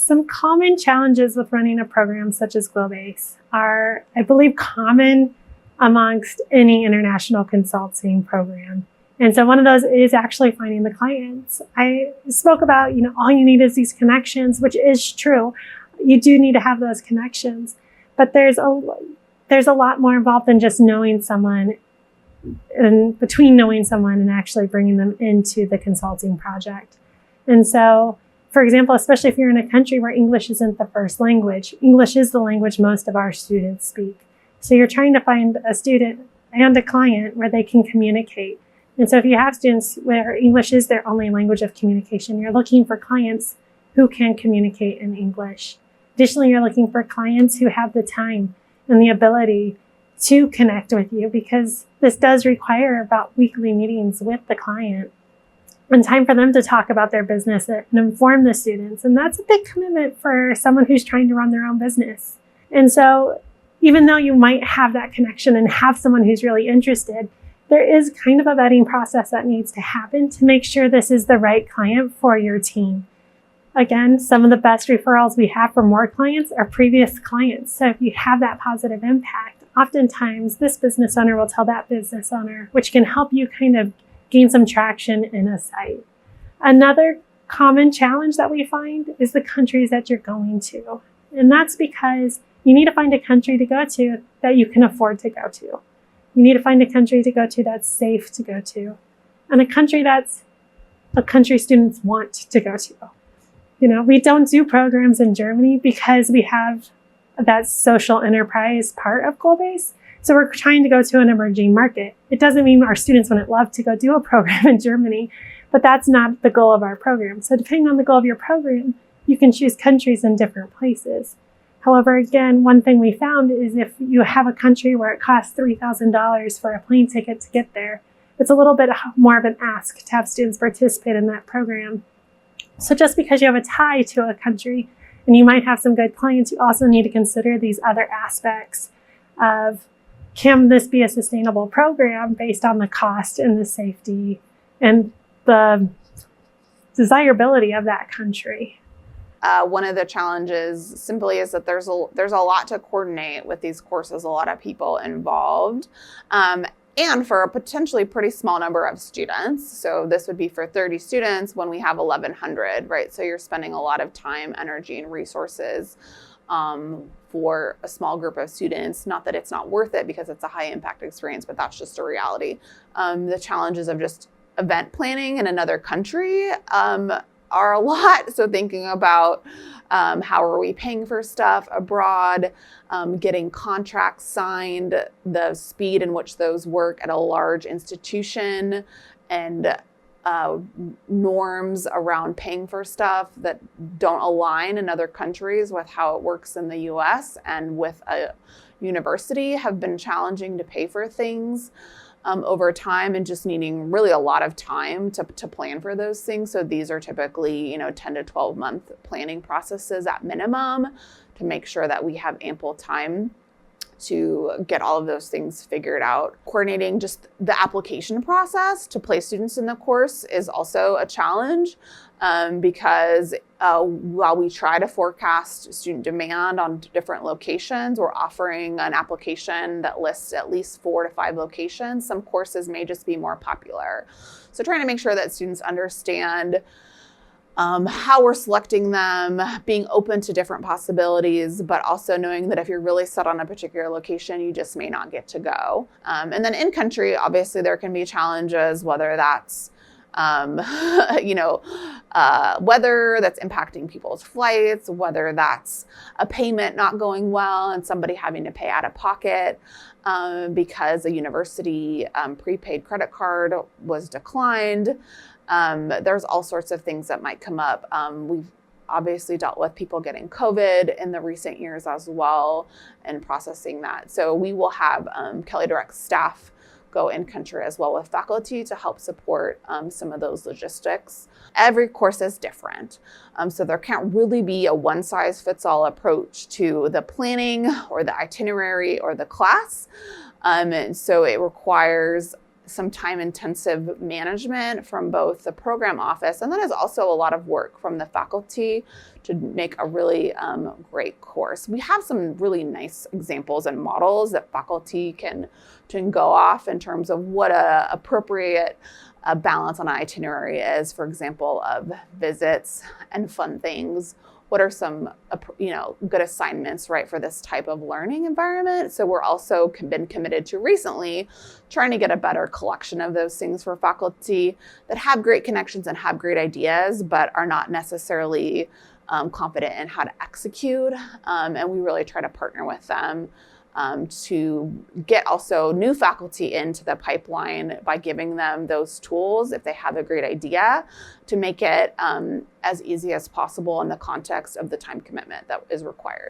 Some common challenges with running a program such as Globase are, I believe, common amongst any international consulting program. And so one of those is actually finding the clients. I spoke about, all you need is these connections, which is true. You do need to have those connections, but there's a lot more involved than just knowing someone, and between knowing someone and actually bringing them into the consulting project. And so, for example, especially if you're in a country where English isn't the first language, English is the language most of our students speak. So you're trying to find a student and a client where they can communicate. And so if you have students where English is their only language of communication, you're looking for clients who can communicate in English. Additionally, you're looking for clients who have the time and the ability to connect with you, because this does require about weekly meetings with the client and time for them to talk about their business and inform the students. And that's a big commitment for someone who's trying to run their own business. And so even though you might have that connection and have someone who's really interested, there is kind of a vetting process that needs to happen to make sure this is the right client for your team. Again, some of the best referrals we have for more clients are previous clients. So if you have that positive impact, oftentimes this business owner will tell that business owner, which can help you kind of gain some traction in a site. Another common challenge that we find is the countries that you're going to. And that's because you need to find a country to go to that you can afford to go to. You need to find a country to go to that's safe to go to, and a country that's a country students want to go to. We don't do programs in Germany because we have that social enterprise part of Globase. So we're trying to go to an emerging market. It doesn't mean our students wouldn't love to go do a program in Germany, but that's not the goal of our program. So depending on the goal of your program, you can choose countries in different places. However, again, one thing we found is if you have a country where it costs $3,000 for a plane ticket to get there, it's a little bit more of an ask to have students participate in that program. So just because you have a tie to a country and you might have some good clients, you also need to consider these other aspects of, can this be a sustainable program based on the cost and the safety and the desirability of that country? One of the challenges simply is that there's a lot to coordinate with these courses, a lot of people involved, and for a potentially pretty small number of students. So this would be for 30 students when we have 1,100, right? So you're spending a lot of time, energy, and resources for a small group of students. Not that it's not worth it because it's a high impact experience, but that's just a reality. The challenges of just event planning in another country are a lot. So thinking about how are we paying for stuff abroad, getting contracts signed, the speed in which those work at a large institution, and norms around paying for stuff that don't align in other countries with how it works in the US and with a university have been challenging to pay for things over time, and just needing really a lot of time to plan for those things. So these are typically, 10 to 12 month planning processes at minimum to make sure that we have ample time to get all of those things figured out. Coordinating just the application process to place students in the course is also a challenge because while we try to forecast student demand on different locations, we're offering an application that lists at least 4 to 5 locations. Some courses may just be more popular. So trying to make sure that students understand how we're selecting them, being open to different possibilities, but also knowing that if you're really set on a particular location, you just may not get to go. And then in country, obviously there can be challenges, whether that's weather that's impacting people's flights, whether that's a payment not going well and somebody having to pay out of pocket because a university prepaid credit card was declined. There's all sorts of things that might come up. We've obviously dealt with people getting COVID in the recent years as well and processing that. So we will have Kelley Direct staff go in country as well with faculty to help support some of those logistics. Every course is different. So there can't really be a one size fits all approach to the planning or the itinerary or the class. And so it requires some time-intensive management from both the program office, and then is also a lot of work from the faculty to make a really great course. We have some really nice examples and models that faculty can go off in terms of what a appropriate balance on an itinerary is, for example, of visits and fun things. What are some, good assignments, right, for this type of learning environment? So we're also been committed to recently trying to get a better collection of those things for faculty that have great connections and have great ideas, but are not necessarily confident in how to execute. And we really try to partner with them to get also new faculty into the pipeline by giving them those tools if they have a great idea, to make it as easy as possible in the context of the time commitment that is required.